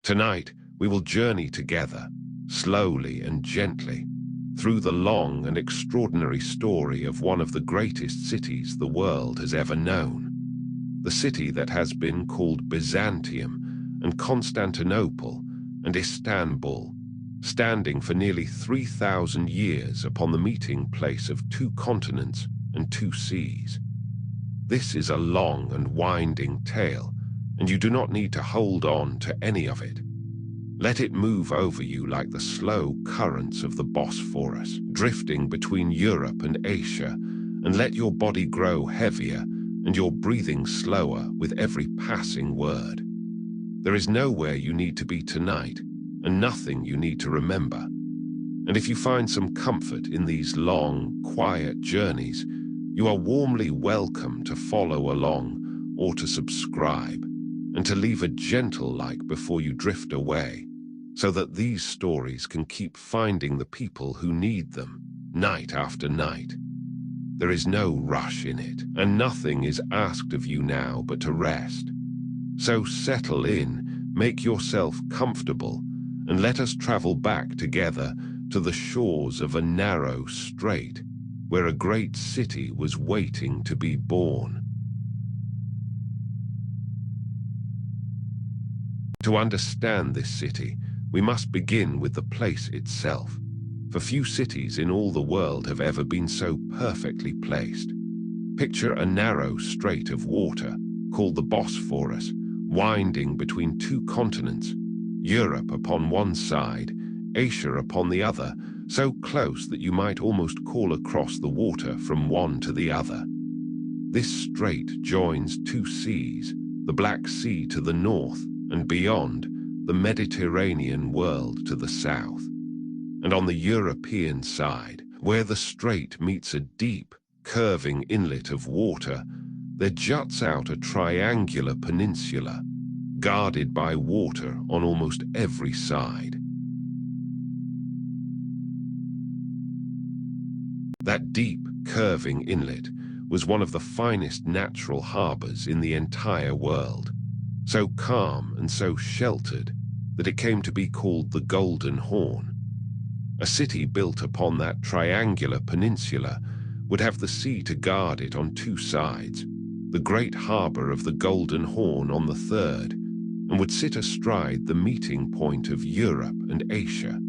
Tonight, we will journey together, slowly and gently, through the long and extraordinary story of one of the greatest cities the world has ever known. The city that has been called Byzantium and Constantinople and Istanbul, standing for nearly 3,000 years upon the meeting place of two continents and two seas. This is a long and winding tale, and you do not need to hold on to any of it. Let it move over you like the slow currents of the Bosphorus, drifting between Europe and Asia, and let your body grow heavier and your breathing slower with every passing word. There is nowhere you need to be tonight, and nothing you need to remember. And if you find some comfort in these long, quiet journeys, you are warmly welcome to follow along or to subscribe, and to leave a gentle like before you drift away, so that these stories can keep finding the people who need them, night after night. There is no rush in it, and nothing is asked of you now but to rest. So settle in, make yourself comfortable, and let us travel back together to the shores of a narrow strait, where a great city was waiting to be born. To understand this city, we must begin with the place itself, for few cities in all the world have ever been so perfectly placed. Picture a narrow strait of water, called the Bosphorus, winding between two continents, Europe upon one side, Asia upon the other, so close that you might almost call across the water from one to the other. This strait joins two seas, the Black Sea to the north, and beyond, the Mediterranean world to the south. And on the European side, where the strait meets a deep, curving inlet of water, there juts out a triangular peninsula, guarded by water on almost every side. That deep, curving inlet was one of the finest natural harbors in the entire world, so calm and so sheltered that it came to be called the Golden Horn. A city built upon that triangular peninsula would have the sea to guard it on two sides, the great harbor of the Golden Horn on the third, and would sit astride the meeting point of Europe and Asia,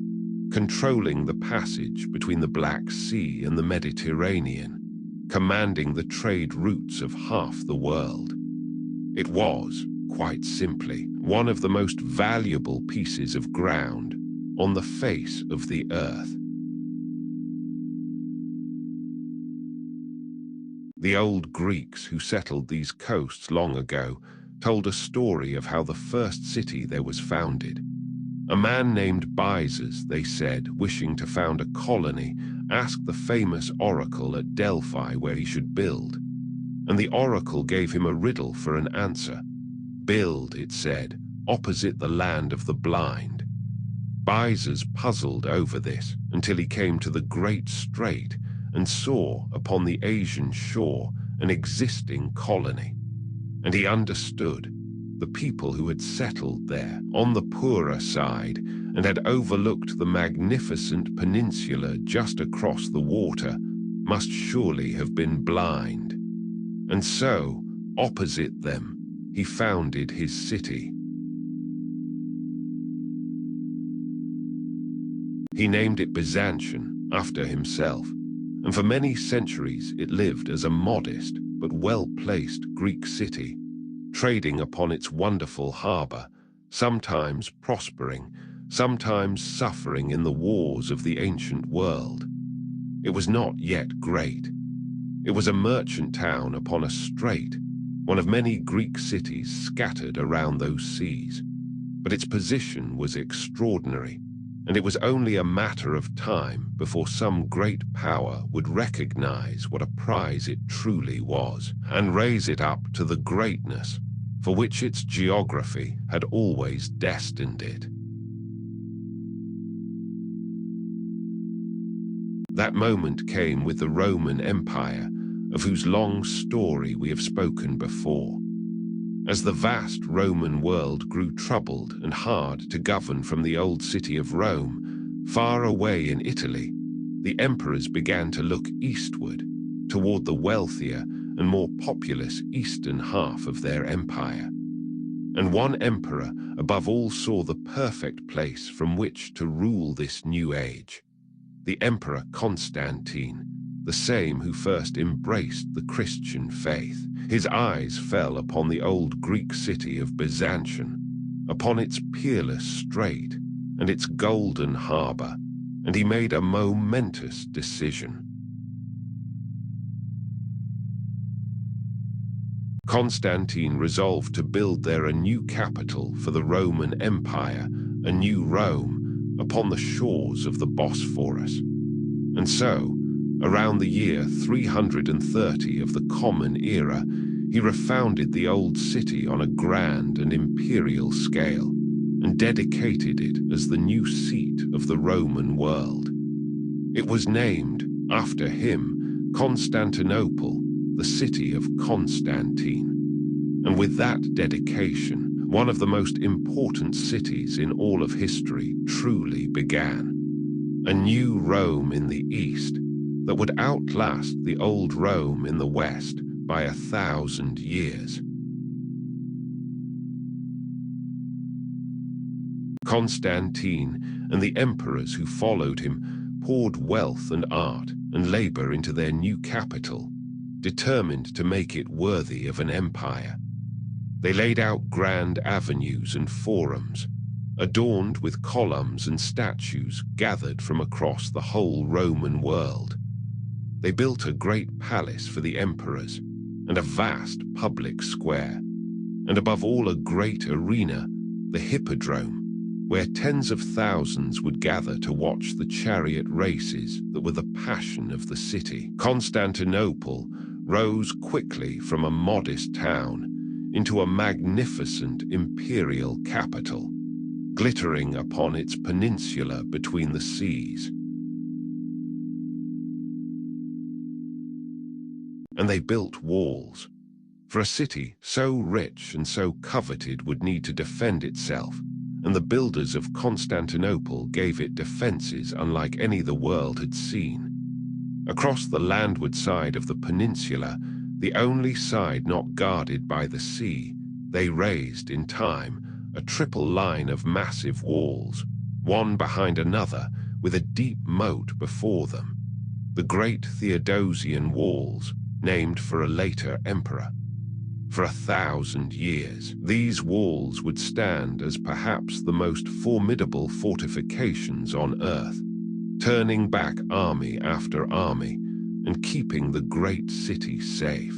controlling the passage between the Black Sea and the Mediterranean, commanding the trade routes of half the world. It was, quite simply, one of the most valuable pieces of ground on the face of the earth. The old Greeks who settled these coasts long ago told a story of how the first city there was founded. A man named Byzas, they said, wishing to found a colony, asked the famous oracle at Delphi where he should build. And the oracle gave him a riddle for an answer. Build, it said, opposite the land of the blind. Byzas puzzled over this until he came to the great strait and saw upon the Asian shore an existing colony. And he understood. The people who had settled there on the poorer side and had overlooked the magnificent peninsula just across the water must surely have been blind. And so, opposite them, he founded his city. He named it Byzantion after himself, and for many centuries it lived as a modest but well-placed Greek city, trading upon its wonderful harbor, sometimes prospering, sometimes suffering in the wars of the ancient world. It was not yet great. It was a merchant town upon a strait, one of many Greek cities scattered around those seas. But its position was extraordinary, and it was only a matter of time before some great power would recognize what a prize it truly was, and raise it up to the greatness for which its geography had always destined it. That moment came with the Roman Empire, of whose long story we have spoken before. As the vast Roman world grew troubled and hard to govern from the old city of Rome, far away in Italy, the emperors began to look eastward, toward the wealthier and more populous eastern half of their empire. And one emperor above all saw the perfect place from which to rule this new age: the Emperor Constantine, the same who first embraced the Christian faith. His eyes fell upon the old Greek city of Byzantion, upon its peerless strait and its golden harbor, and he made a momentous decision. Constantine resolved to build there a new capital for the Roman Empire, a new Rome, upon the shores of the Bosphorus. And so, around the year 330 of the Common Era, he refounded the old city on a grand and imperial scale, and dedicated it as the new seat of the Roman world. It was named, after him, Constantinople, the city of Constantine. And with that dedication, one of the most important cities in all of history truly began. A new Rome in the east that would outlast the old Rome in the west by 1,000 years. Constantine and the emperors who followed him poured wealth and art and labor into their new capital, determined to make it worthy of an empire. They laid out grand avenues and forums, adorned with columns and statues gathered from across the whole Roman world. They built a great palace for the emperors and a vast public square, and above all a great arena, the Hippodrome, where tens of thousands would gather to watch the chariot races that were the passion of the city. Constantinople rose quickly from a modest town into a magnificent imperial capital, glittering upon its peninsula between the seas. And they built walls, for a city so rich and so coveted would need to defend itself, and the builders of Constantinople gave it defenses unlike any the world had seen. Across the landward side of the peninsula, the only side not guarded by the sea, they raised in time a triple line of massive walls, one behind another, with a deep moat before them, the great Theodosian Walls, named for a later emperor. For 1,000 years, these walls would stand as perhaps the most formidable fortifications on earth, turning back army after army and keeping the great city safe.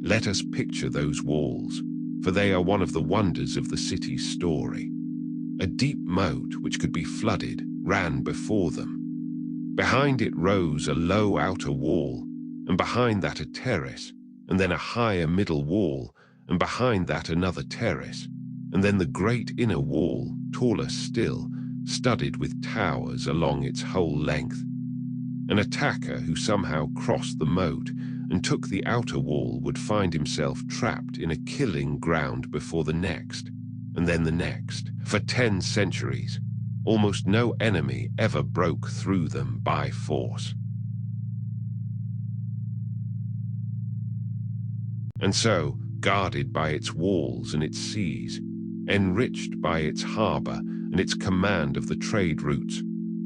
Let us picture those walls, for they are one of the wonders of the city's story. A deep moat which could be flooded ran before them. Behind it rose a low outer wall, and behind that a terrace, and then a higher middle wall, and behind that another terrace, and then the great inner wall, taller still, studded with towers along its whole length. An attacker who somehow crossed the moat and took the outer wall would find himself trapped in a killing ground before the next, and then the next. For 10 centuries, almost no enemy ever broke through them by force. And so, guarded by its walls and its seas, enriched by its harbor and its command of the trade routes,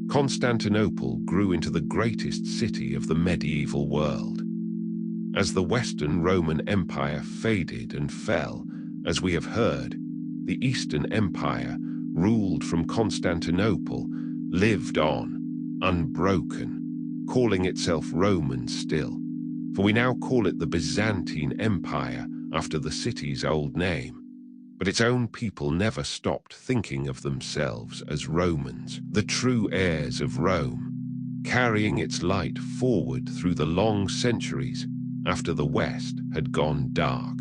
Constantinople grew into the greatest city of the medieval world. As the Western Roman Empire faded and fell, as we have heard, the Eastern Empire, ruled from Constantinople, lived on, unbroken, calling itself Roman still, for we now call it the Byzantine Empire after the city's old name. But its own people never stopped thinking of themselves as Romans, the true heirs of Rome, carrying its light forward through the long centuries after the West had gone dark.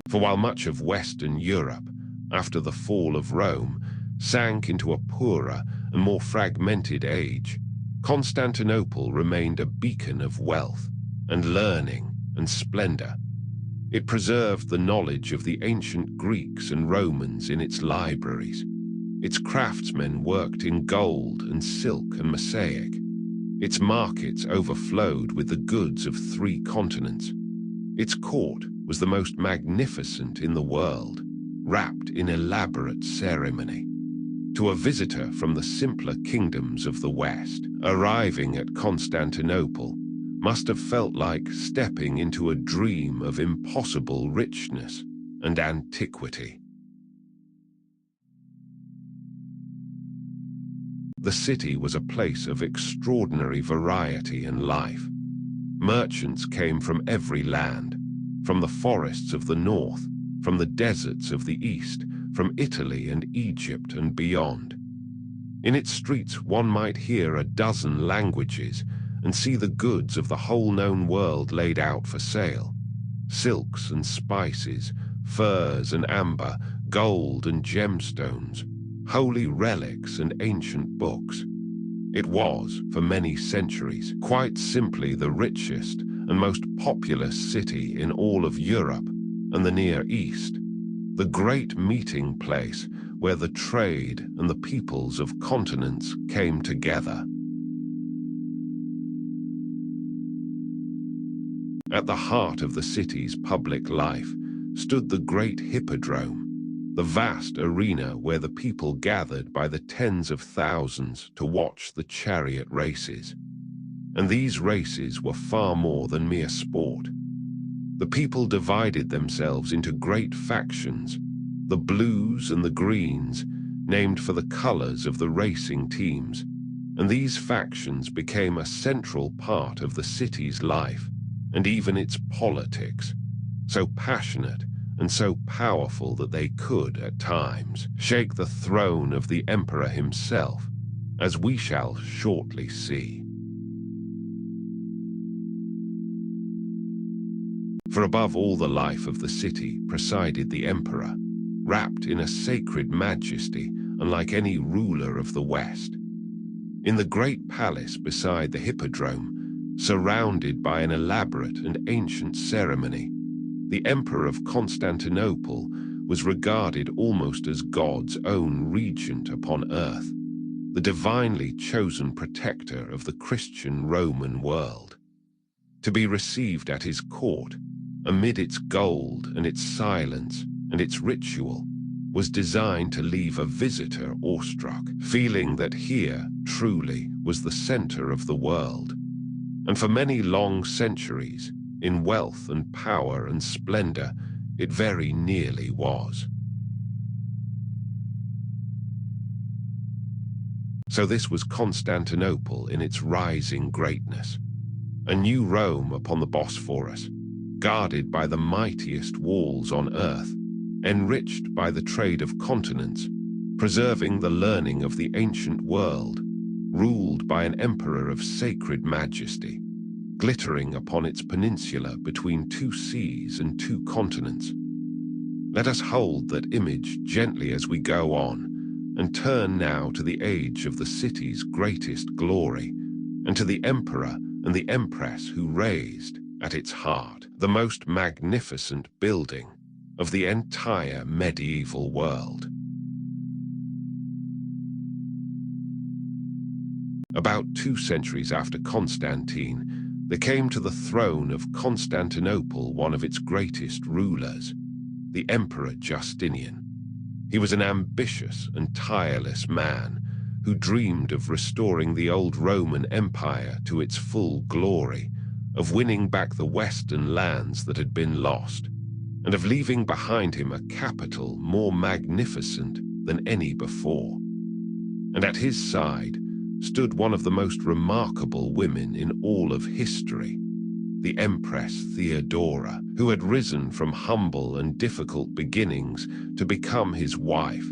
For while much of Western Europe, after the fall of Rome, sank into a poorer and more fragmented age, Constantinople remained a beacon of wealth and learning and splendor. It preserved the knowledge of the ancient Greeks and Romans in its libraries. Its craftsmen worked in gold and silk and mosaic. Its markets overflowed with the goods of 3 continents. Its court was the most magnificent in the world, wrapped in elaborate ceremony. To a visitor from the simpler kingdoms of the West, arriving at Constantinople must have felt like stepping into a dream of impossible richness and antiquity. The city was a place of extraordinary variety and life. Merchants came from every land, from the forests of the north, from the deserts of the east, from Italy and Egypt and beyond. In its streets one might hear a dozen languages and see the goods of the whole known world laid out for sale. Silks and spices, furs and amber, gold and gemstones, holy relics and ancient books. It was, for many centuries, quite simply the richest and most populous city in all of Europe and the Near East, the great meeting place where the trade and the peoples of continents came together. At the heart of the city's public life stood the great hippodrome, the vast arena where the people gathered by the tens of thousands to watch the chariot races. And these races were far more than mere sport. The people divided themselves into great factions, the blues and the greens, named for the colors of the racing teams, and these factions became a central part of the city's life and even its politics, so passionate and so powerful that they could, at times, shake the throne of the emperor himself, as we shall shortly see. For above all the life of the city presided the emperor, wrapped in a sacred majesty unlike any ruler of the West. In the great palace beside the hippodrome, surrounded by an elaborate and ancient ceremony, the Emperor of Constantinople was regarded almost as God's own regent upon earth, the divinely chosen protector of the Christian Roman world. To be received at his court, amid its gold and its silence and its ritual, was designed to leave a visitor awestruck, feeling that here, truly, was the center of the world. And for many long centuries, in wealth and power and splendor, it very nearly was. So this was Constantinople in its rising greatness, a new Rome upon the Bosphorus, guarded by the mightiest walls on earth, enriched by the trade of continents, preserving the learning of the ancient world, ruled by an emperor of sacred majesty, glittering upon its peninsula between 2 seas and 2 continents. Let us hold that image gently as we go on, and turn now to the age of the city's greatest glory, and to the emperor and the empress who raised, at its heart, the most magnificent building of the entire medieval world. About 2 centuries after Constantine, there came to the throne of Constantinople one of its greatest rulers, the Emperor Justinian. He was an ambitious and tireless man who dreamed of restoring the old Roman Empire to its full glory, of winning back the western lands that had been lost, and of leaving behind him a capital more magnificent than any before. And at his side stood one of the most remarkable women in all of history, the Empress Theodora, who had risen from humble and difficult beginnings to become his wife,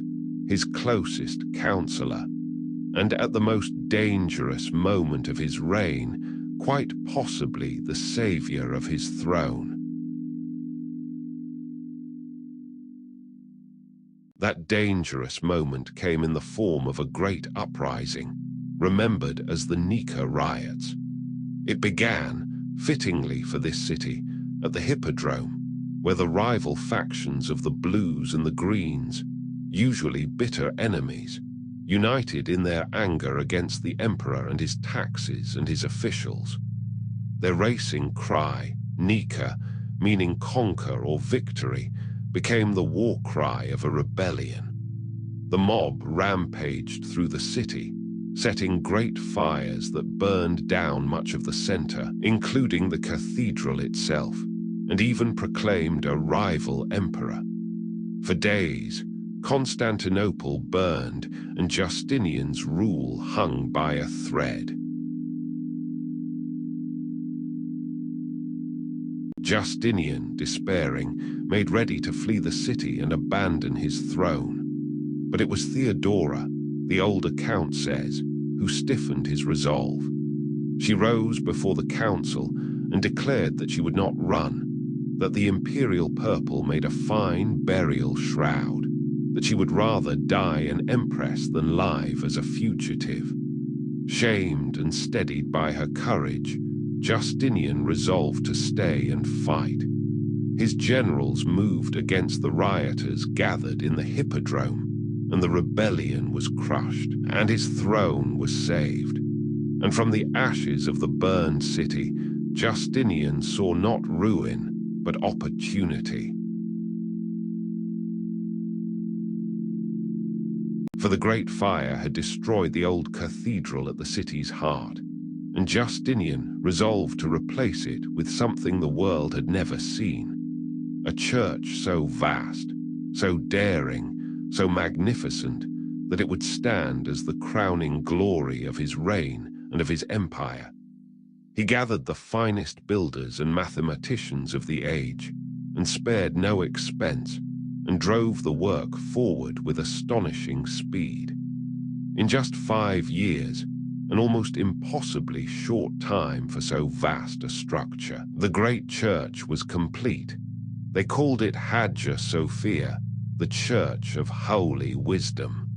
his closest counselor, and at the most dangerous moment of his reign, quite possibly the savior of his throne. That dangerous moment came in the form of a great uprising, remembered as the Nika Riots. It began, fittingly for this city, at the Hippodrome, where the rival factions of the Blues and the Greens, usually bitter enemies, united in their anger against the emperor and his taxes and his officials. Their racing cry, Nika, meaning conquer or victory, became the war cry of a rebellion. The mob rampaged through the city, setting great fires that burned down much of the center, including the cathedral itself, and even proclaimed a rival emperor. For days, Constantinople burned and Justinian's rule hung by a thread. Justinian, despairing, made ready to flee the city and abandon his throne. But it was Theodora, the old account says, who stiffened his resolve. She rose before the council and declared that she would not run, that the imperial purple made a fine burial shroud, that she would rather die an empress than live as a fugitive. Shamed and steadied by her courage, Justinian resolved to stay and fight. His generals moved against the rioters gathered in the Hippodrome, and the rebellion was crushed, and his throne was saved. And from the ashes of the burned city, Justinian saw not ruin, but opportunity. For the great fire had destroyed the old cathedral at the city's heart, and Justinian resolved to replace it with something the world had never seen. A church so vast, so daring, so magnificent, that it would stand as the crowning glory of his reign and of his empire. He gathered the finest builders and mathematicians of the age, and spared no expense, and drove the work forward with astonishing speed. In just 5 years, an almost impossibly short time for so vast a structure, the great church was complete. They called it Hagia Sophia, the Church of Holy Wisdom.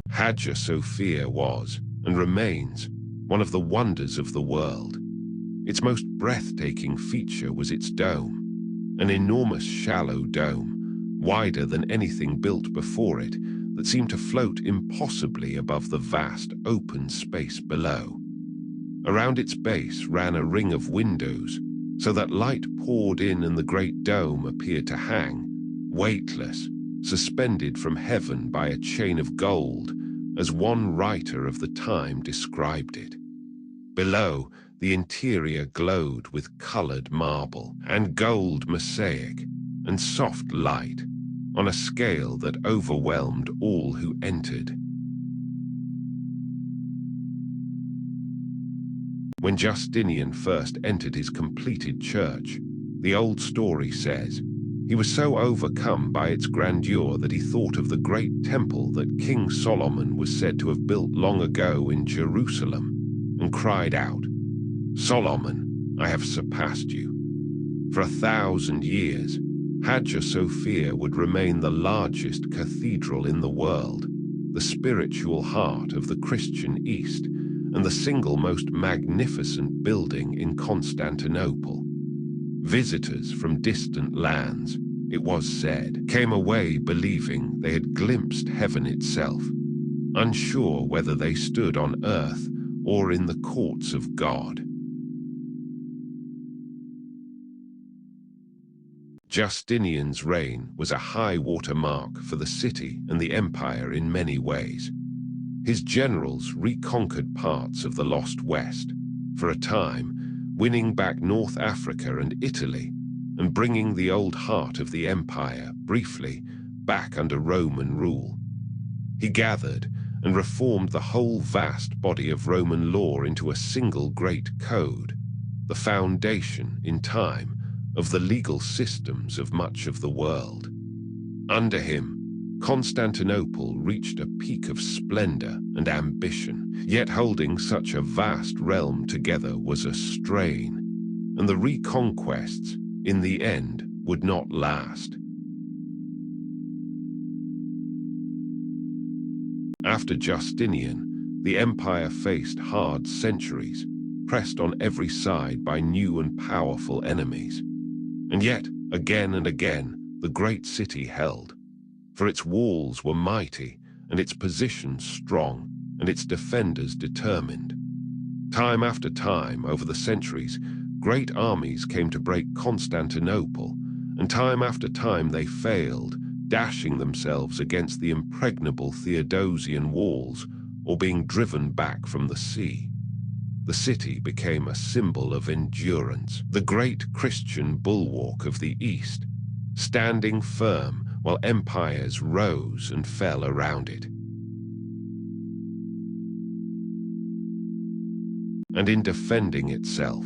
Hagia Sophia was, and remains, one of the wonders of the world. Its most breathtaking feature was its dome, an enormous shallow dome, wider than anything built before it, that seemed to float impossibly above the vast open space below. Around its base ran a ring of windows, so that light poured in and the great dome appeared to hang, weightless, suspended from heaven by a chain of gold, as one writer of the time described it. Below, the interior glowed with colored marble and gold mosaic and soft light, on a scale that overwhelmed all who entered. When Justinian first entered his completed church, the old story says, he was so overcome by its grandeur that he thought of the great temple that King Solomon was said to have built long ago in Jerusalem, and cried out, "Solomon, I have surpassed you." For 1,000 years, Hagia Sophia would remain the largest cathedral in the world, the spiritual heart of the Christian East, and the single most magnificent building in Constantinople. Visitors from distant lands, it was said, came away believing they had glimpsed heaven itself, unsure whether they stood on earth or in the courts of God. Justinian's reign was a high water mark for the city and the empire in many ways. His generals reconquered parts of the lost West, for a time, winning back North Africa and Italy, and bringing the old heart of the empire, briefly, back under Roman rule. He gathered and reformed the whole vast body of Roman law into a single great code, the foundation, in time, of the legal systems of much of the world. Under him, Constantinople reached a peak of splendor and ambition, yet holding such a vast realm together was a strain, and the reconquests, in the end, would not last. After Justinian, the empire faced hard centuries, pressed on every side by new and powerful enemies. And yet, again and again, the great city held, for its walls were mighty, and its position strong, and its defenders determined. Time after time, over the centuries, great armies came to break Constantinople, and time after time they failed, dashing themselves against the impregnable Theodosian Walls or being driven back from the sea. The city became a symbol of endurance, the great Christian bulwark of the East, standing firm while empires rose and fell around it. And in defending itself,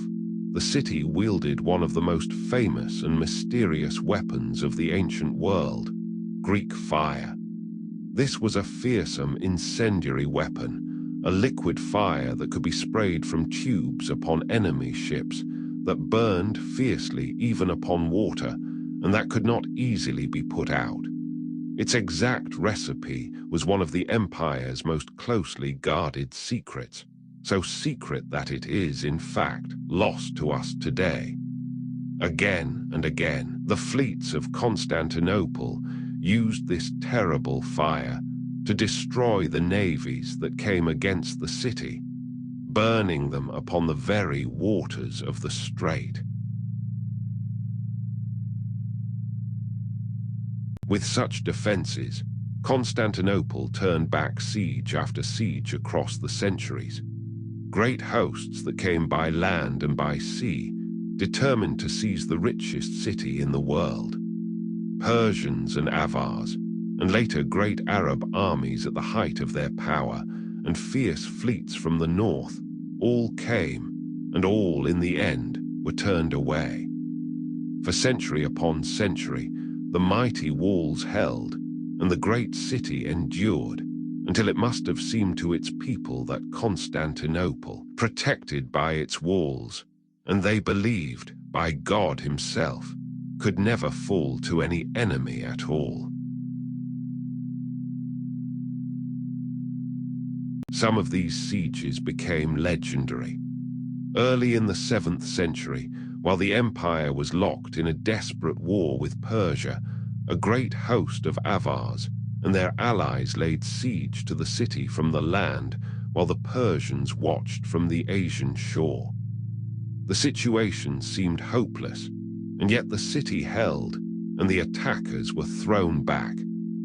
the city wielded one of the most famous and mysterious weapons of the ancient world, Greek fire. This was a fearsome, incendiary weapon, a liquid fire that could be sprayed from tubes upon enemy ships, that burned fiercely even upon water, and that could not easily be put out. Its exact recipe was one of the empire's most closely guarded secrets, so secret that it is, in fact, lost to us today. Again and again, the fleets of Constantinople used this terrible fire to destroy the navies that came against the city, burning them upon the very waters of the strait. With such defenses, Constantinople turned back siege after siege across the centuries. Great hosts that came by land and by sea, determined to seize the richest city in the world. Persians and Avars, and later great Arab armies at the height of their power, and fierce fleets from the north, all came, and all, in the end, were turned away. For century upon century, the mighty walls held, and the great city endured, until it must have seemed to its people that Constantinople, protected by its walls, and they believed by God himself, could never fall to any enemy at all. Some of these sieges became legendary. Early in the 7th century, while the empire was locked in a desperate war with Persia, a great host of Avars and their allies laid siege to the city from the land, while the Persians watched from the Asian shore. The situation seemed hopeless, and yet the city held, and the attackers were thrown back,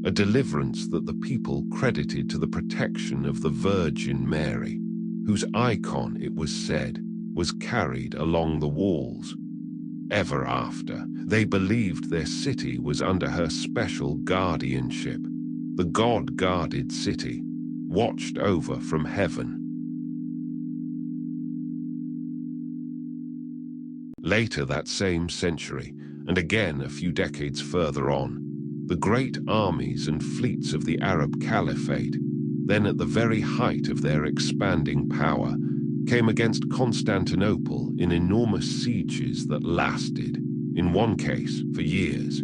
a deliverance that the people credited to the protection of the Virgin Mary, whose icon, it was said, was carried along the walls. Ever after, they believed their city was under her special guardianship, the God-guarded city, watched over from heaven. Later that same century, and again a few decades further on, the great armies and fleets of the Arab Caliphate, then at the very height of their expanding power, came against Constantinople in enormous sieges that lasted, in one case, for years.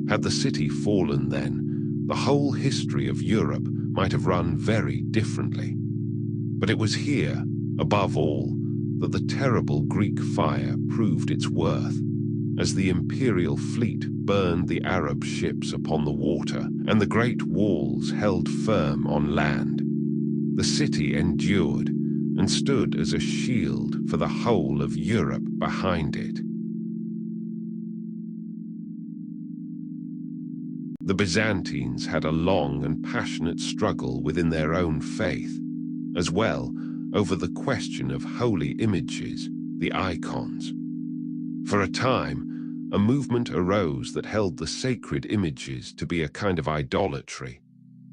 Had the city fallen then, the whole history of Europe might have run very differently. But it was here, above all, that the terrible Greek fire proved its worth, as the imperial fleet burned the Arab ships upon the water, and the great walls held firm on land. The city endured, and stood as a shield for the whole of Europe behind it. The Byzantines had a long and passionate struggle within their own faith, as well over the question of holy images, the icons. For a time, a movement arose that held the sacred images to be a kind of idolatry,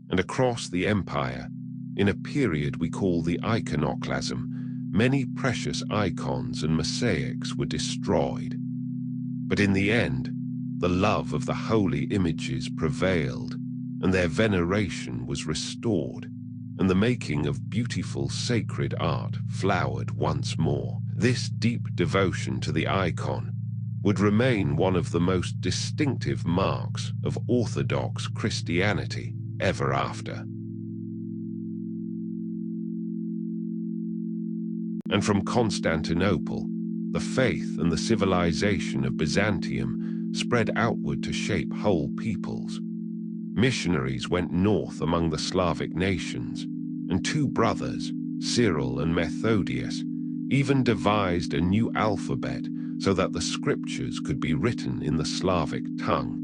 and across the empire, in a period we call the Iconoclasm, many precious icons and mosaics were destroyed. But in the end, the love of the holy images prevailed, and their veneration was restored, and the making of beautiful sacred art flowered once more. This deep devotion to the icon would remain one of the most distinctive marks of Orthodox Christianity ever after. And from Constantinople, the faith and the civilization of Byzantium spread outward to shape whole peoples. Missionaries went north among the Slavic nations, and two brothers, Cyril and Methodius, even devised a new alphabet so that the scriptures could be written in the Slavic tongue,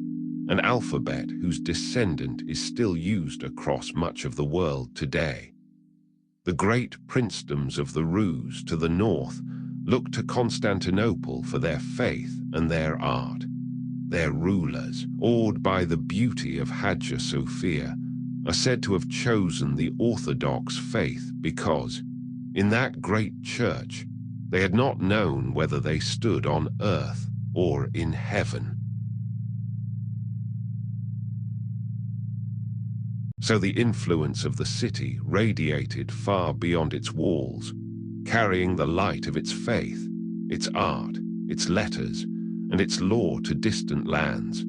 an alphabet whose descendant is still used across much of the world today. The great princedoms of the Rus to the north looked to Constantinople for their faith and their art. Their rulers, awed by the beauty of Hagia Sophia, are said to have chosen the Orthodox faith because, in that great church, they had not known whether they stood on earth or in heaven. So the influence of the city radiated far beyond its walls, carrying the light of its faith, its art, its letters, and its law to distant lands,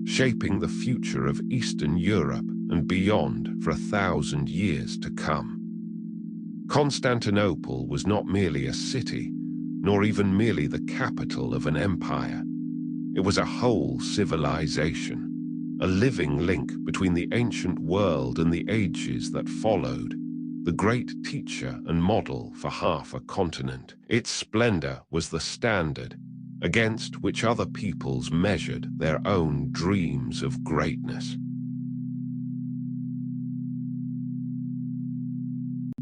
shaping the future of Eastern Europe and beyond for 1,000 years to come. Constantinople was not merely a city, nor even merely the capital of an empire. It was a whole civilization, a living link between the ancient world and the ages that followed, the great teacher and model for half a continent. Its splendor was the standard against which other peoples measured their own dreams of greatness.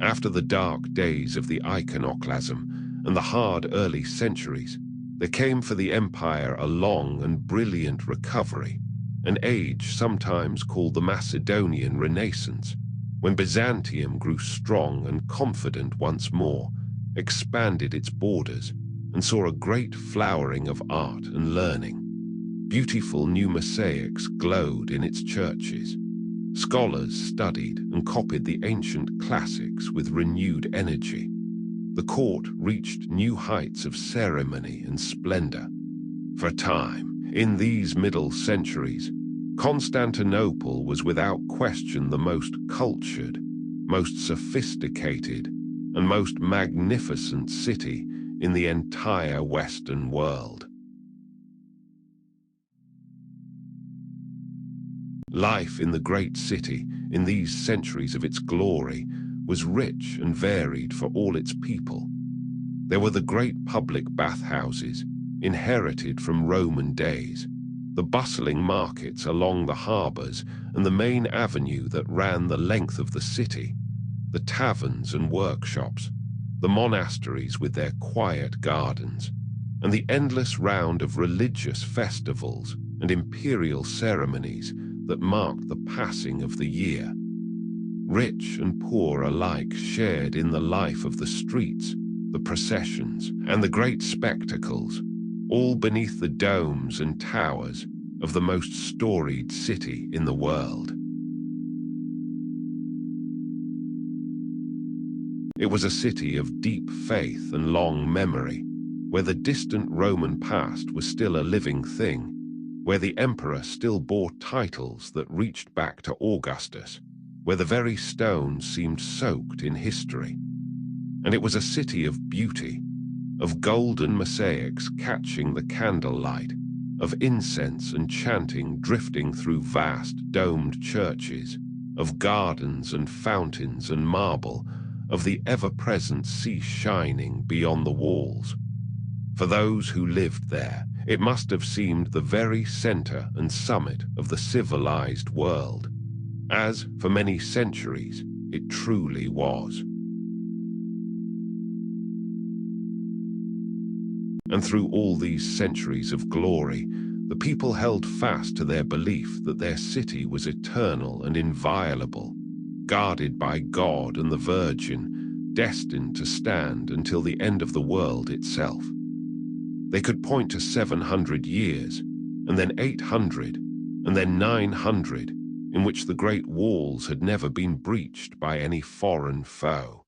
After the dark days of the Iconoclasm and the hard early centuries, there came for the empire a long and brilliant recovery, an age sometimes called the Macedonian Renaissance, when Byzantium grew strong and confident once more, expanded its borders, and saw a great flowering of art and learning. Beautiful new mosaics glowed in its churches. Scholars studied and copied the ancient classics with renewed energy. The court reached new heights of ceremony and splendor. For a time, in these middle centuries, Constantinople was without question the most cultured, most sophisticated, and most magnificent city in the entire Western world. Life in the great city, in these centuries of its glory, was rich and varied for all its people. There were the great public bathhouses, inherited from Roman days, the bustling markets along the harbors and the main avenue that ran the length of the city, the taverns and workshops, the monasteries with their quiet gardens, and the endless round of religious festivals and imperial ceremonies that marked the passing of the year. Rich and poor alike shared in the life of the streets, the processions, and the great spectacles, all beneath the domes and towers of the most storied city in the world. It was a city of deep faith and long memory, where the distant Roman past was still a living thing, where the emperor still bore titles that reached back to Augustus, where the very stones seemed soaked in history. And it was a city of beauty, of golden mosaics catching the candlelight, of incense and chanting drifting through vast domed churches, of gardens and fountains and marble, of the ever-present sea shining beyond the walls. For those who lived there, it must have seemed the very center and summit of the civilized world, as, for many centuries, it truly was. And through all these centuries of glory, the people held fast to their belief that their city was eternal and inviolable, guarded by God and the Virgin, destined to stand until the end of the world itself. They could point to 700 years, and then 800, and then 900, in which the great walls had never been breached by any foreign foe.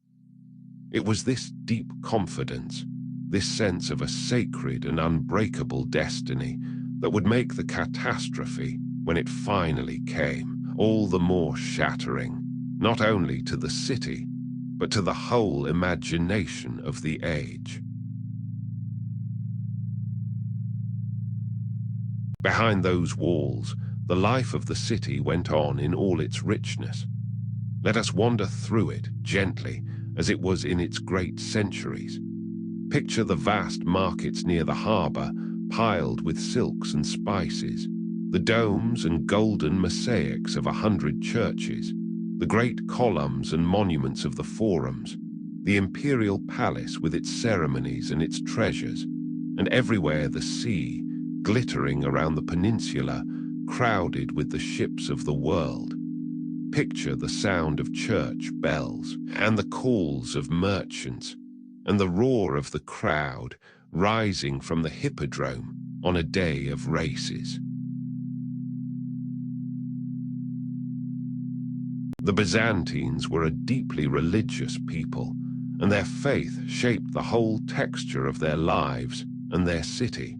It was this deep confidence, this sense of a sacred and unbreakable destiny, that would make the catastrophe, when it finally came, all the more shattering, not only to the city, but to the whole imagination of the age. Behind those walls, the life of the city went on in all its richness. Let us wander through it gently, as it was in its great centuries. Picture the vast markets near the harbour, piled with silks and spices, the domes and golden mosaics of 100 churches, the great columns and monuments of the forums, the imperial palace with its ceremonies and its treasures, and everywhere the sea, glittering around the peninsula, crowded with the ships of the world. Picture the sound of church bells and the calls of merchants and the roar of the crowd rising from the hippodrome on a day of races. The Byzantines were a deeply religious people, and their faith shaped the whole texture of their lives and their city.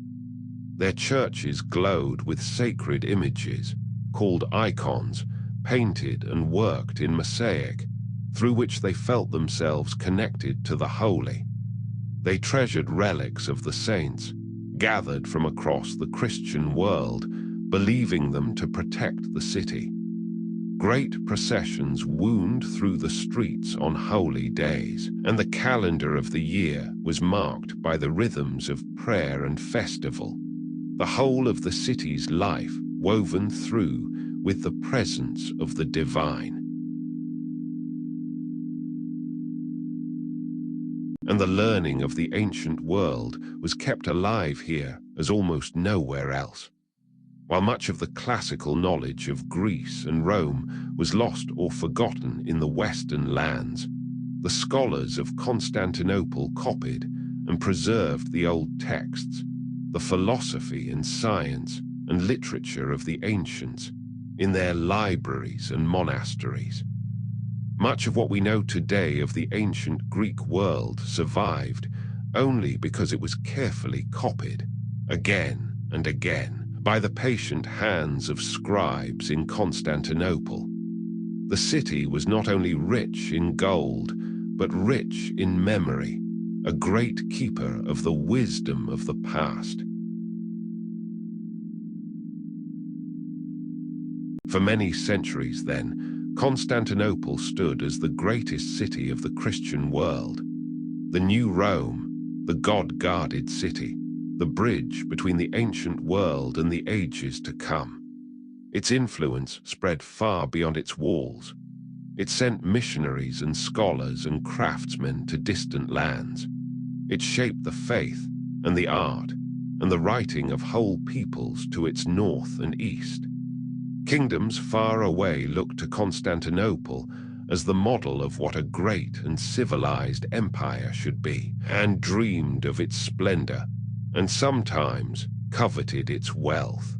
Their churches glowed with sacred images, called icons, painted and worked in mosaic, through which they felt themselves connected to the holy. They treasured relics of the saints, gathered from across the Christian world, believing them to protect the city. Great processions wound through the streets on holy days, and the calendar of the year was marked by the rhythms of prayer and festival. The whole of the city's life woven through with the presence of the divine. And the learning of the ancient world was kept alive here as almost nowhere else. While much of the classical knowledge of Greece and Rome was lost or forgotten in the Western lands, the scholars of Constantinople copied and preserved the old texts, the philosophy and science and literature of the ancients, in their libraries and monasteries. Much of what we know today of the ancient Greek world survived only because it was carefully copied, again and again, by the patient hands of scribes in Constantinople. The city was not only rich in gold, but rich in memory, a great keeper of the wisdom of the past. For many centuries then, Constantinople stood as the greatest city of the Christian world. The new Rome, the God-guarded city, the bridge between the ancient world and the ages to come. Its influence spread far beyond its walls. It sent missionaries and scholars and craftsmen to distant lands. It shaped the faith and the art and the writing of whole peoples to its north and east. Kingdoms far away looked to Constantinople as the model of what a great and civilized empire should be, and dreamed of its splendor, and sometimes coveted its wealth.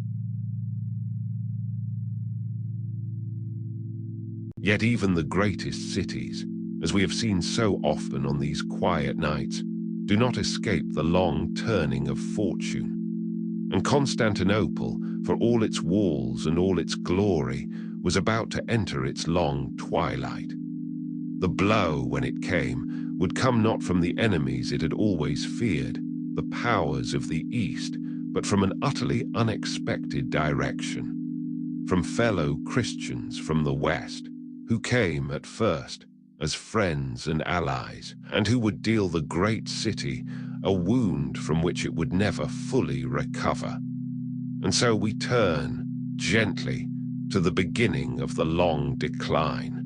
Yet even the greatest cities, as we have seen so often on these quiet nights, do not escape the long turning of fortune. And Constantinople, for all its walls and all its glory, was about to enter its long twilight. The blow, when it came, would come not from the enemies it had always feared, the powers of the East, but from an utterly unexpected direction, from fellow Christians from the West, who came at first as friends and allies, and who would deal the great city a wound from which it would never fully recover. And so we turn, gently, to the beginning of the long decline.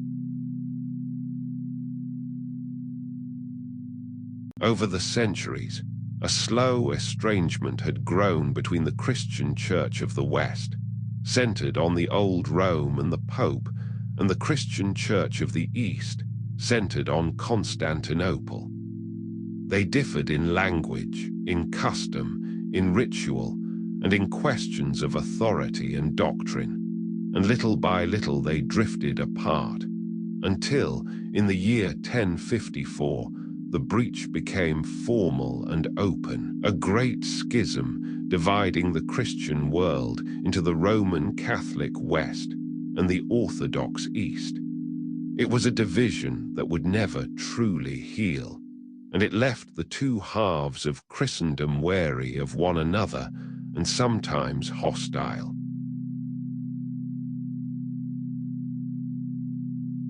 Over the centuries, a slow estrangement had grown between the Christian Church of the West, centered on the old Rome and the Pope, and the Christian Church of the East, centered on Constantinople. They differed in language, in custom, in ritual, and in questions of authority and doctrine, and little by little they drifted apart, until, in the year 1054, the breach became formal and open, a great schism dividing the Christian world into the Roman Catholic West and the Orthodox East. It was a division that would never truly heal, and it left the two halves of Christendom wary of one another and sometimes hostile.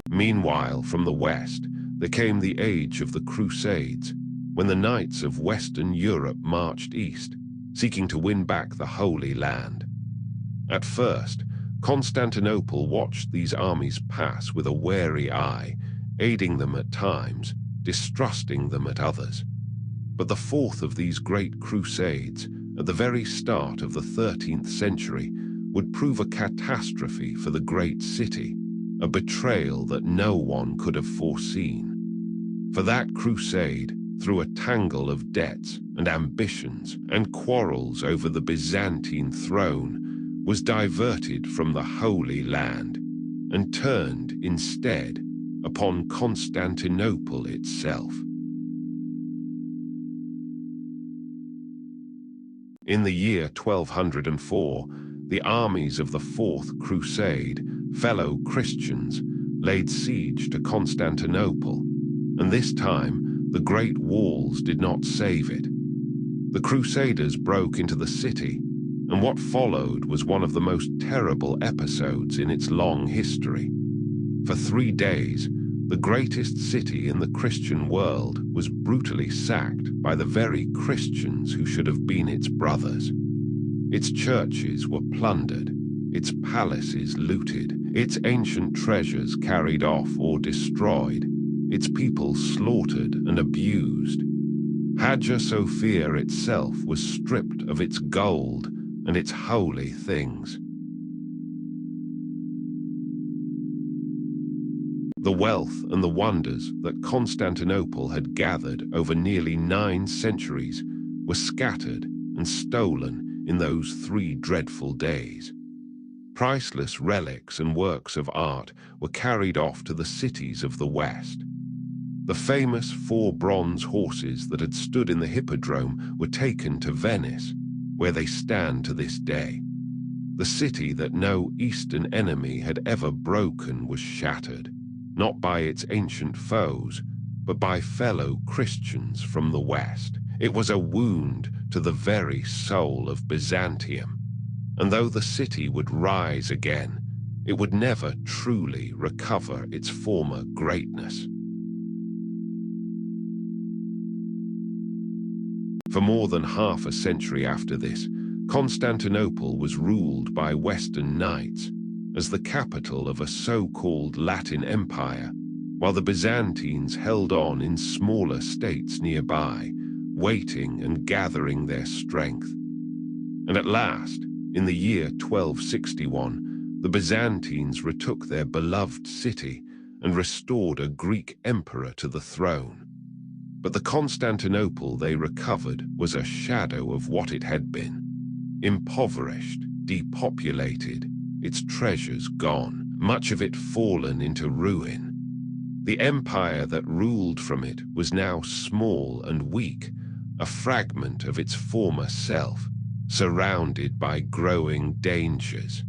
Meanwhile, from the west, there came the age of the Crusades, when the knights of Western Europe marched east, seeking to win back the Holy Land. At first, Constantinople watched these armies pass with a wary eye, aiding them at times, distrusting them at others. But the fourth of these great crusades, at the very start of the 13th century, would prove a catastrophe for the great city, a betrayal that no one could have foreseen. For that crusade, through a tangle of debts and ambitions and quarrels over the Byzantine throne, was diverted from the Holy Land and turned instead upon Constantinople itself. In the year 1204, the armies of the Fourth Crusade, fellow Christians, laid siege to Constantinople, and this time the great walls did not save it. The Crusaders broke into the city, and what followed was one of the most terrible episodes in its long history. For 3 days, the greatest city in the Christian world was brutally sacked by the very Christians who should have been its brothers. Its churches were plundered, its palaces looted, its ancient treasures carried off or destroyed, its people slaughtered and abused. Hagia Sophia itself was stripped of its gold and its holy things. The wealth and the wonders that Constantinople had gathered over nearly 9 centuries were scattered and stolen in those 3 dreadful days. Priceless relics and works of art were carried off to the cities of the West. The famous 4 bronze horses that had stood in the Hippodrome were taken to Venice, where they stand to this day. The city that no Eastern enemy had ever broken was shattered, not by its ancient foes, but by fellow Christians from the West. It was a wound to the very soul of Byzantium, and though the city would rise again, it would never truly recover its former greatness. For more than half a century after this, Constantinople was ruled by Western knights as the capital of a so-called Latin empire, while the Byzantines held on in smaller states nearby, waiting and gathering their strength. And at last, in the year 1261, the Byzantines retook their beloved city and restored a Greek emperor to the throne. But the Constantinople they recovered was a shadow of what it had been. Impoverished, depopulated, its treasures gone, much of it fallen into ruin. The empire that ruled from it was now small and weak, a fragment of its former self, surrounded by growing dangers.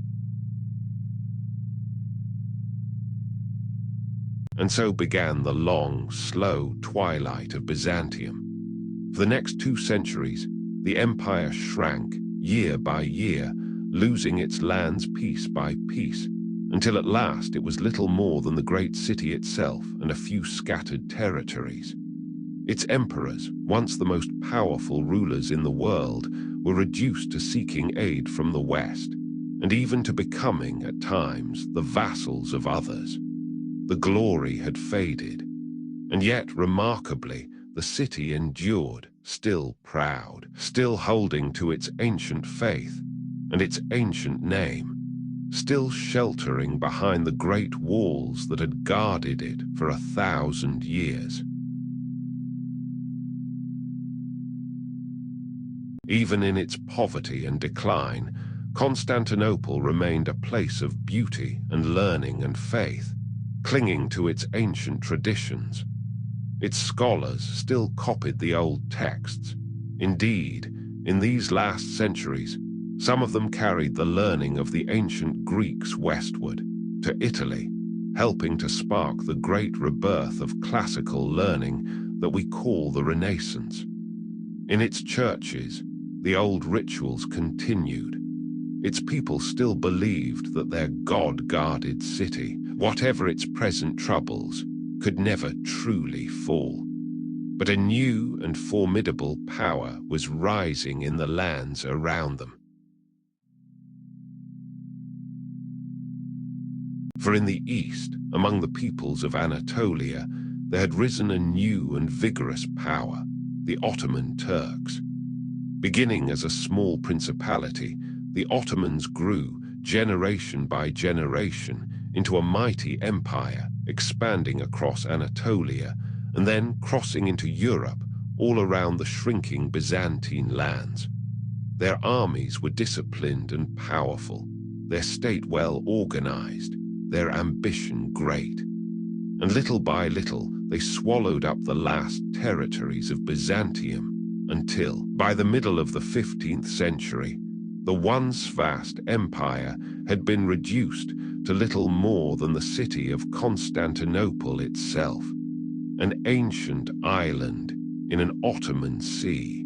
And so began the long, slow twilight of Byzantium. For the next 2 centuries, the empire shrank year by year, losing its lands piece by piece, until at last it was little more than the great city itself and a few scattered territories. Its emperors, once the most powerful rulers in the world, were reduced to seeking aid from the West, and even to becoming, at times, the vassals of others. The glory had faded, and yet, remarkably, the city endured, still proud, still holding to its ancient faith and its ancient name, still sheltering behind the great walls that had guarded it for 1,000 years. Even in its poverty and decline, Constantinople remained a place of beauty and learning and faith, clinging to its ancient traditions. Its scholars still copied the old texts. Indeed, in these last centuries, some of them carried the learning of the ancient Greeks westward, to Italy, helping to spark the great rebirth of classical learning that we call the Renaissance. In its churches, the old rituals continued. Its people still believed that their God-guarded city, whatever its present troubles, could never truly fall. But a new and formidable power was rising in the lands around them. For in the east, among the peoples of Anatolia, there had risen a new and vigorous power, the Ottoman Turks. Beginning as a small principality, the Ottomans grew, generation by generation, into a mighty empire, expanding across Anatolia, and then crossing into Europe, all around the shrinking Byzantine lands. Their armies were disciplined and powerful, their state well organized, their ambition great. And little by little, they swallowed up the last territories of Byzantium until, by the middle of the 15th century, the once vast empire had been reduced to little more than the city of Constantinople itself, an ancient island in an Ottoman sea.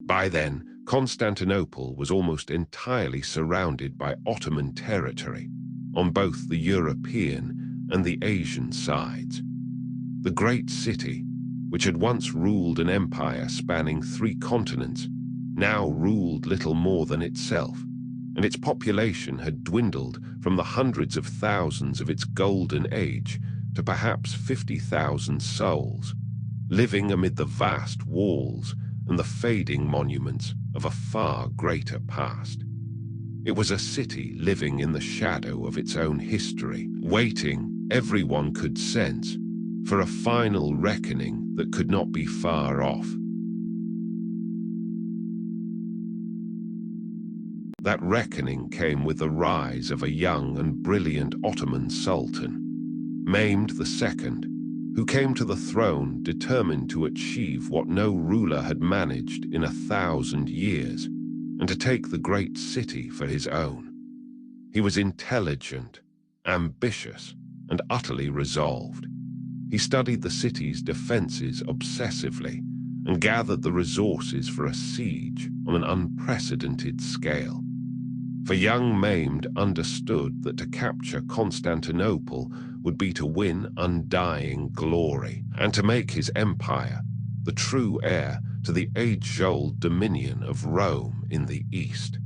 By then, Constantinople was almost entirely surrounded by Ottoman territory, on both the European and the Asian sides. The great city, which had once ruled an empire spanning 3 continents, now ruled little more than itself, and its population had dwindled from the hundreds of thousands of its golden age to perhaps 50,000 souls, living amid the vast walls and the fading monuments of a far greater past. It was a city living in the shadow of its own history, waiting, everyone could sense, for a final reckoning that could not be far off. That reckoning came with the rise of a young and brilliant Ottoman Sultan, Mehmed II, who came to the throne determined to achieve what no ruler had managed in 1,000 years, and to take the great city for his own. He was intelligent, ambitious, and utterly resolved. He studied the city's defenses obsessively and gathered the resources for a siege on an unprecedented scale. For young Mehmed understood that to capture Constantinople would be to win undying glory, and to make his empire the true heir to the age-old dominion of Rome in the East.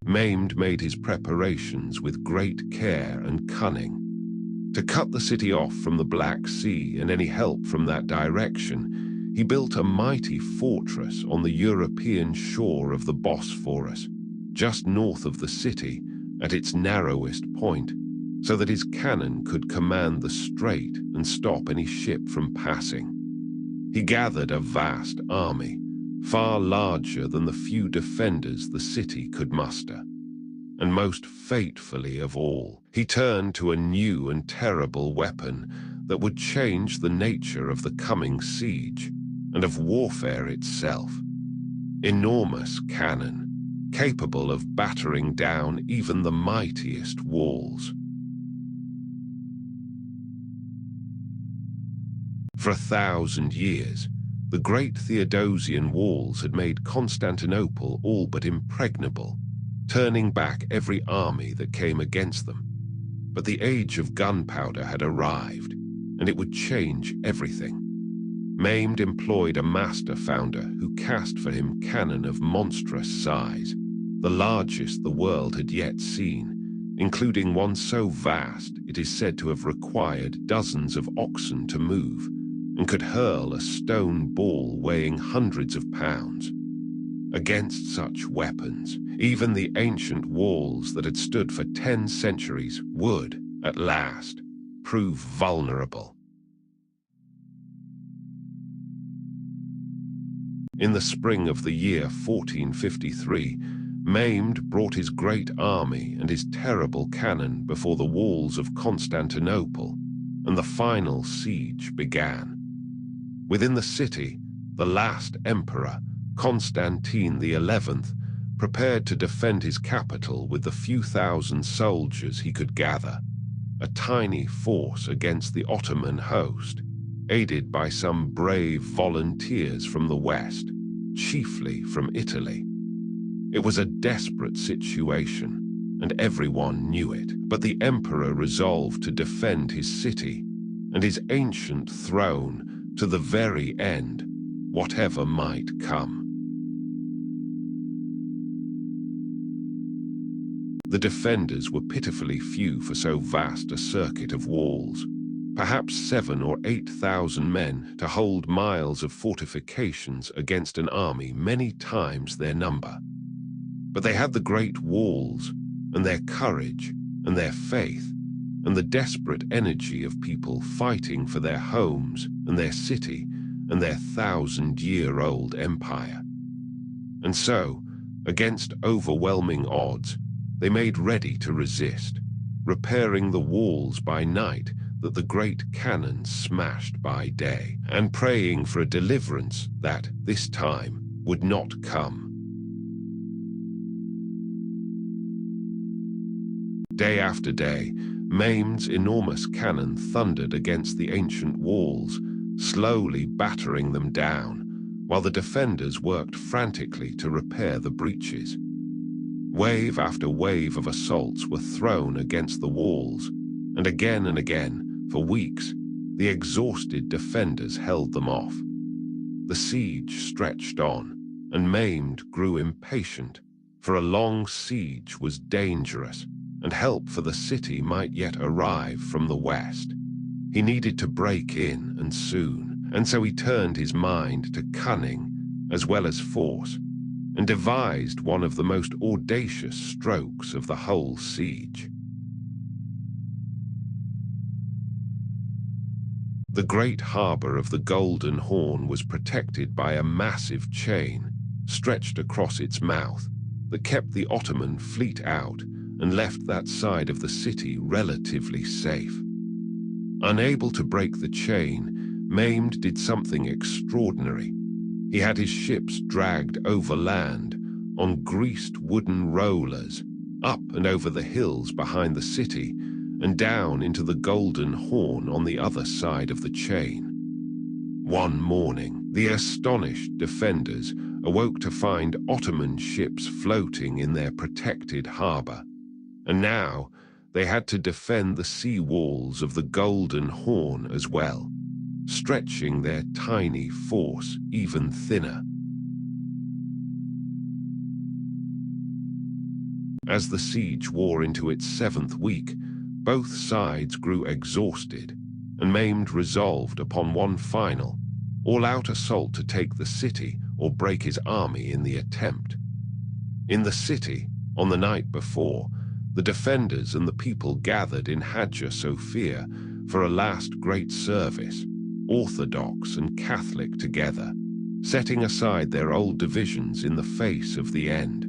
Mehmed made his preparations with great care and cunning. To cut the city off from the Black Sea and any help from that direction, he built a mighty fortress on the European shore of the Bosphorus, just north of the city, at its narrowest point, so that his cannon could command the strait and stop any ship from passing. He gathered a vast army, far larger than the few defenders the city could muster. And most fatefully of all, he turned to a new and terrible weapon that would change the nature of the coming siege and of warfare itself. Enormous cannon, capable of battering down even the mightiest walls. For 1,000 years, the great Theodosian Walls had made Constantinople all but impregnable, turning back every army that came against them. But the age of gunpowder had arrived, and it would change everything. Mehmed employed a master founder who cast for him cannon of monstrous size, the largest the world had yet seen, including one so vast it is said to have required dozens of oxen to move, and could hurl a stone ball weighing hundreds of pounds. Against such weapons, even the ancient walls that had stood for 10 centuries would, at last, prove vulnerable. In the spring of the year 1453, Mehmed brought his great army and his terrible cannon before the walls of Constantinople, and the final siege began. Within the city, the last emperor, Constantine XI prepared to defend his capital with the few thousand soldiers he could gather, a tiny force against the Ottoman host, aided by some brave volunteers from the west, chiefly from Italy. It was a desperate situation, and everyone knew it, but the emperor resolved to defend his city and his ancient throne to the very end, whatever might come. The defenders were pitifully few for so vast a circuit of walls, perhaps 7,000 or 8,000 men to hold miles of fortifications against an army many times their number. But they had the great walls, and their courage, and their faith, and the desperate energy of people fighting for their homes and their city and their 1,000-year-old empire. And so, against overwhelming odds, they made ready to resist, repairing the walls by night that the great cannon smashed by day, and praying for a deliverance that, this time, would not come. Day after day, Mehmed's enormous cannon thundered against the ancient walls, slowly battering them down, while the defenders worked frantically to repair the breaches. Wave after wave of assaults were thrown against the walls, and again, for weeks, the exhausted defenders held them off. The siege stretched on, and Mehmed grew impatient, for a long siege was dangerous, and help for the city might yet arrive from the west. He needed to break in, and soon, and so he turned his mind to cunning as well as force, and devised one of the most audacious strokes of the whole siege. The great harbor of the Golden Horn was protected by a massive chain stretched across its mouth that kept the Ottoman fleet out and left that side of the city relatively safe. Unable to break the chain, Mehmed did something extraordinary. He had his ships dragged overland on greased wooden rollers, up and over the hills behind the city, and down into the Golden Horn on the other side of the chain. One morning, the astonished defenders awoke to find Ottoman ships floating in their protected harbor, and now they had to defend the sea walls of the Golden Horn as well, stretching their tiny force even thinner. As the siege wore into its 7th week, both sides grew exhausted, and Mehmed resolved upon one final, all-out assault to take the city or break his army in the attempt. In the city, on the night before, the defenders and the people gathered in Hagia Sophia for a last great service, Orthodox and Catholic together, setting aside their old divisions in the face of the end,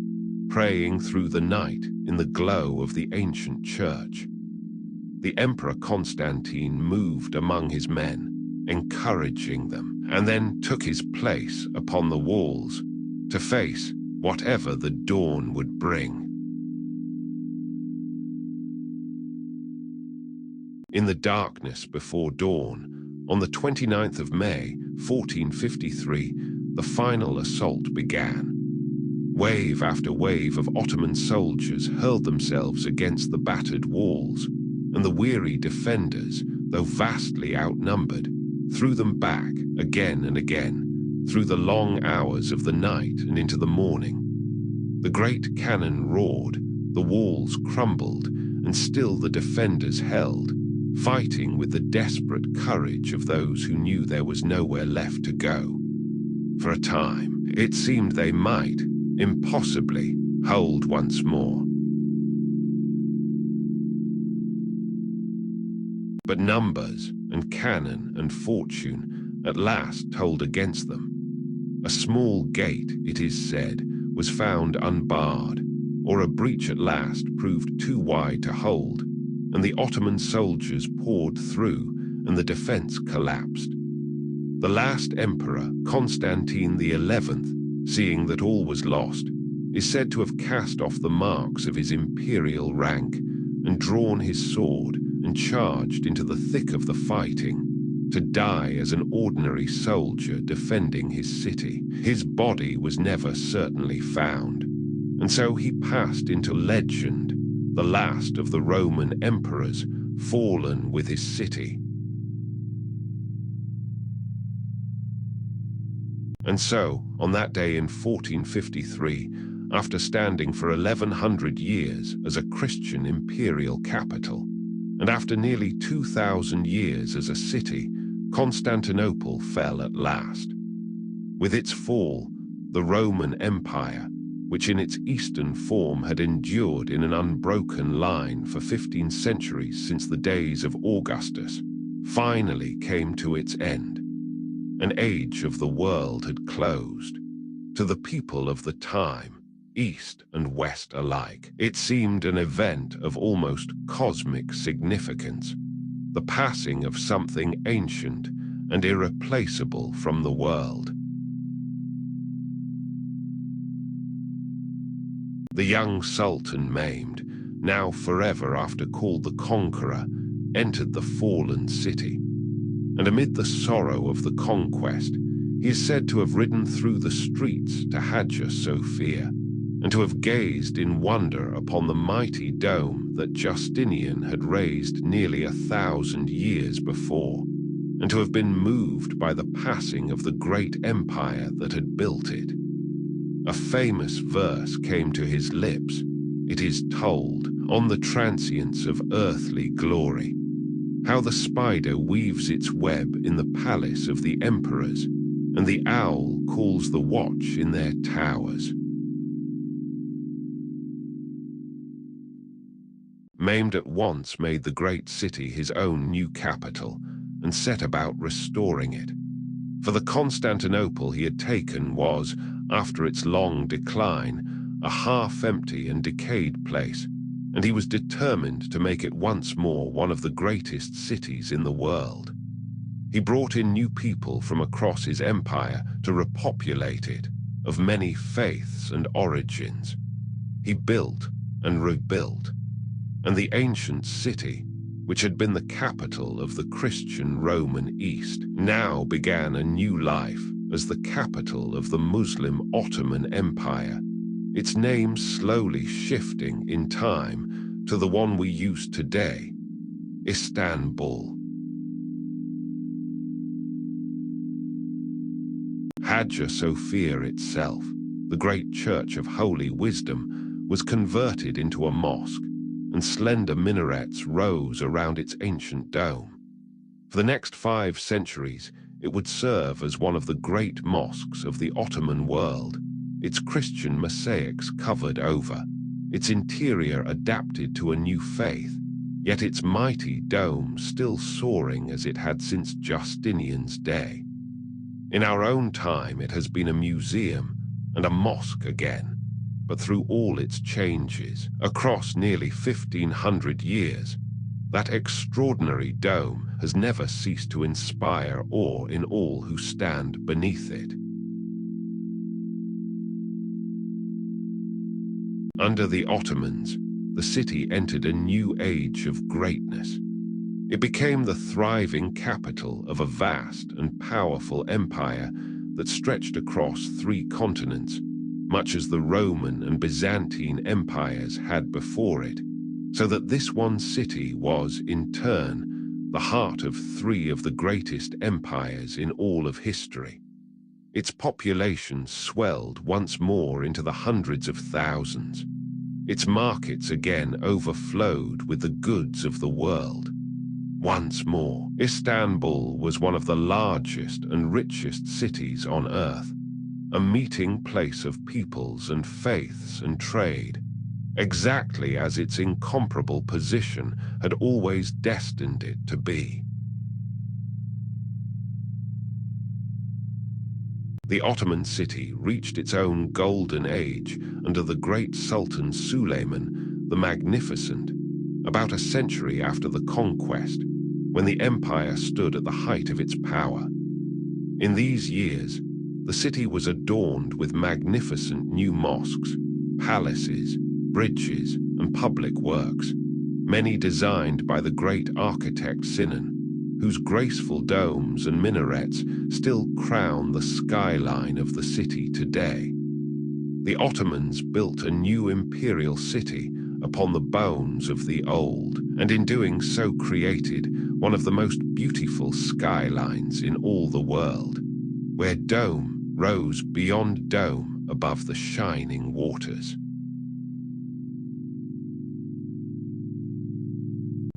praying through the night in the glow of the ancient church. The Emperor Constantine moved among his men, encouraging them, and then took his place upon the walls to face whatever the dawn would bring. In the darkness before dawn, on the 29th of May, 1453, the final assault began. Wave after wave of Ottoman soldiers hurled themselves against the battered walls, and the weary defenders, though vastly outnumbered, threw them back again and again, through the long hours of the night and into the morning. The great cannon roared, the walls crumbled, and still the defenders held, fighting with the desperate courage of those who knew there was nowhere left to go. For a time, it seemed they might, impossibly, hold once more. But numbers and cannon and fortune at last told against them. A small gate, it is said, was found unbarred, or a breach at last proved too wide to hold, and the Ottoman soldiers poured through, and the defense collapsed. The last emperor, Constantine XI, seeing that all was lost, is said to have cast off the marks of his imperial rank and drawn his sword and charged into the thick of the fighting, to die as an ordinary soldier defending his city. His body was never certainly found, and so he passed into legend, the last of the Roman emperors, fallen with his city. And so, on that day in 1453, after standing for 1100 years as a Christian imperial capital, and after nearly 2,000 years as a city, Constantinople fell at last. With its fall, the Roman Empire, which in its eastern form had endured in an unbroken line for 15 centuries since the days of Augustus, finally came to its end. An age of the world had closed. To the people of the time, East and West alike, it seemed an event of almost cosmic significance, the passing of something ancient and irreplaceable from the world. The young Sultan Mehmed, now forever after called the Conqueror, entered the fallen city, and amid the sorrow of the conquest, he is said to have ridden through the streets to Hagia Sophia, and to have gazed in wonder upon the mighty dome that Justinian had raised nearly 1,000 years before, and to have been moved by the passing of the great empire that had built it. A famous verse came to his lips, it is told, on the transience of earthly glory, how the spider weaves its web in the palace of the emperors, and the owl calls the watch in their towers. Mehmed at once made the great city his own new capital and set about restoring it. For the Constantinople he had taken was, after its long decline, a half-empty and decayed place, and he was determined to make it once more one of the greatest cities in the world. He brought in new people from across his empire to repopulate it, of many faiths and origins. He built and rebuilt, and the ancient city, which had been the capital of the Christian Roman East, now began a new life as the capital of the Muslim Ottoman Empire, its name slowly shifting in time to the one we use today, Istanbul. Hagia Sophia itself, the great church of holy wisdom, was converted into a mosque, and slender minarets rose around its ancient dome. For the next 5 centuries, it would serve as one of the great mosques of the Ottoman world, its Christian mosaics covered over, its interior adapted to a new faith, yet its mighty dome still soaring as it had since Justinian's day. In our own time it has been a museum and a mosque again, but through all its changes, across nearly 1,500 years, that extraordinary dome has never ceased to inspire awe in all who stand beneath it. Under the Ottomans, the city entered a new age of greatness. It became the thriving capital of a vast and powerful empire that stretched across 3 continents, much as the Roman and Byzantine empires had before it, so that this one city was, in turn, the heart of 3 of the greatest empires in all of history. Its population swelled once more into the hundreds of thousands. Its markets again overflowed with the goods of the world. Once more, Istanbul was one of the largest and richest cities on earth, a meeting place of peoples and faiths and trade, exactly as its incomparable position had always destined it to be. The Ottoman city reached its own golden age under the great Sultan Suleiman the Magnificent, about a century after the conquest, when the empire stood at the height of its power. In these years, The city was adorned with magnificent new mosques, palaces, bridges, and public works, many designed by the great architect Sinan, whose graceful domes and minarets still crown the skyline of the city today. The Ottomans built a new imperial city upon the bones of the old, and in doing so created one of the most beautiful skylines in all the world, where dome rose beyond dome above the shining waters.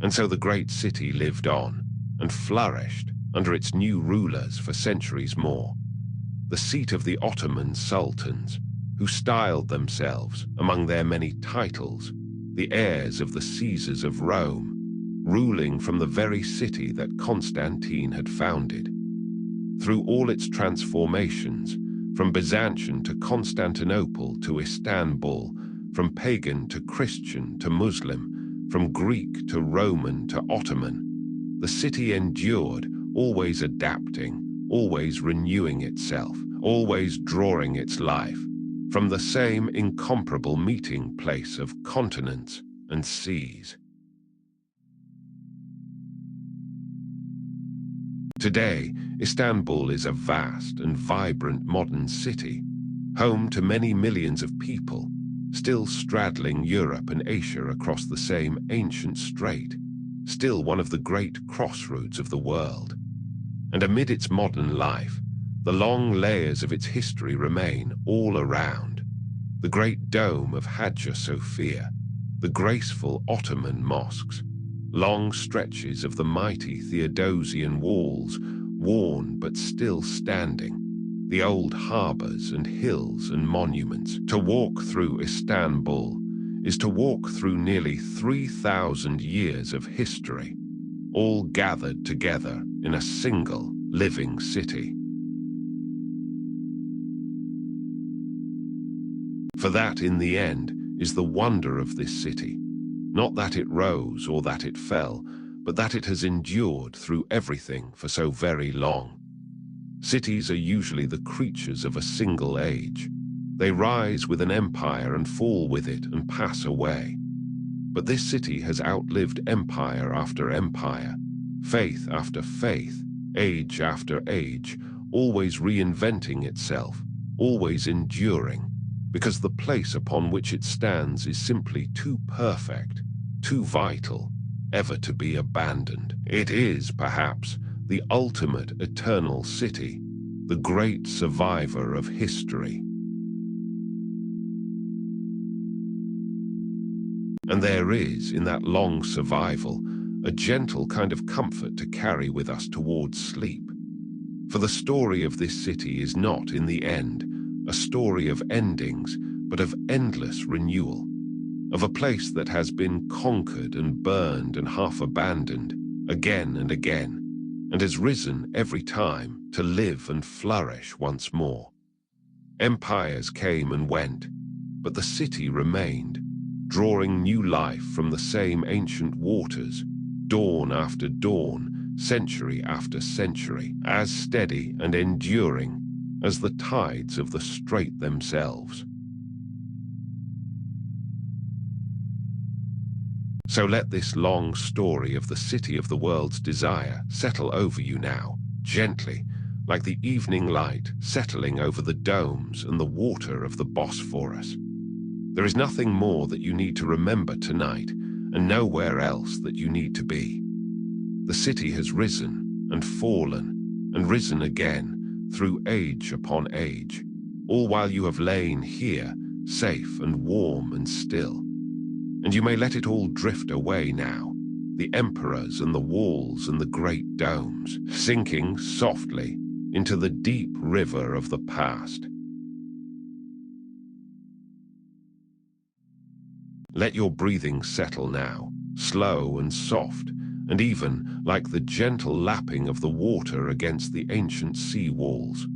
And so the great city lived on and flourished under its new rulers for centuries more, the seat of the Ottoman sultans, who styled themselves, among their many titles, the heirs of the Caesars of Rome, ruling from the very city that Constantine had founded. Through all its transformations, from Byzantion to Constantinople to Istanbul, from pagan to Christian to Muslim, from Greek to Roman to Ottoman, the city endured, always adapting, always renewing itself, always drawing its life from the same incomparable meeting place of continents and seas. Today, Istanbul is a vast and vibrant modern city, home to many millions of people, still straddling Europe and Asia across the same ancient strait, still one of the great crossroads of the world. And amid its modern life, the long layers of its history remain all around. The great dome of Hagia Sophia, the graceful Ottoman mosques, long stretches of the mighty Theodosian walls, worn but still standing, the old harbors and hills and monuments. To walk through Istanbul is to walk through nearly 3,000 years of history, all gathered together in a single living city. For that, in the end, is the wonder of this city, not that it rose or that it fell, but that it has endured through everything for so very long. Cities are usually the creatures of a single age. They rise with an empire and fall with it and pass away. But this city has outlived empire after empire, faith after faith, age after age, always reinventing itself, always enduring, because the place upon which it stands is simply too perfect, too vital, ever to be abandoned. It is, perhaps, the ultimate eternal city, the great survivor of history. And there is, in that long survival, a gentle kind of comfort to carry with us towards sleep. For the story of this city is not, in the end, a story of endings, but of endless renewal, of a place that has been conquered and burned and half abandoned again and again, and has risen every time to live and flourish once more. Empires came and went, but the city remained, drawing new life from the same ancient waters, dawn after dawn, century after century, as steady and enduring as the tides of the strait themselves. So let this long story of the city of the world's desire settle over you now, gently, like the evening light settling over the domes and the water of the Bosphorus. There is nothing more that you need to remember tonight, and nowhere else that you need to be. The city has risen and fallen and risen again, through age upon age, all while you have lain here, safe and warm and still. And you may let it all drift away now, the emperors and the walls and the great domes, sinking softly into the deep river of the past. Let your breathing settle now, slow and soft, and even like the gentle lapping of the water against the ancient sea walls.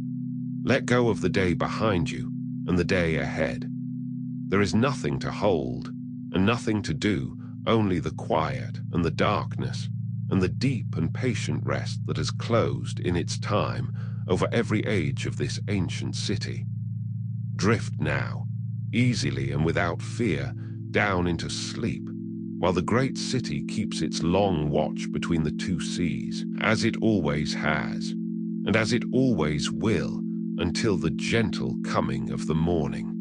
Let go of the day behind you and the day ahead. There is nothing to hold and nothing to do, only the quiet and the darkness and the deep and patient rest that has closed in its time over every age of this ancient city. Drift now, easily and without fear, down into sleep, while the great city keeps its long watch between the two seas, as it always has, and as it always will, until the gentle coming of the morning.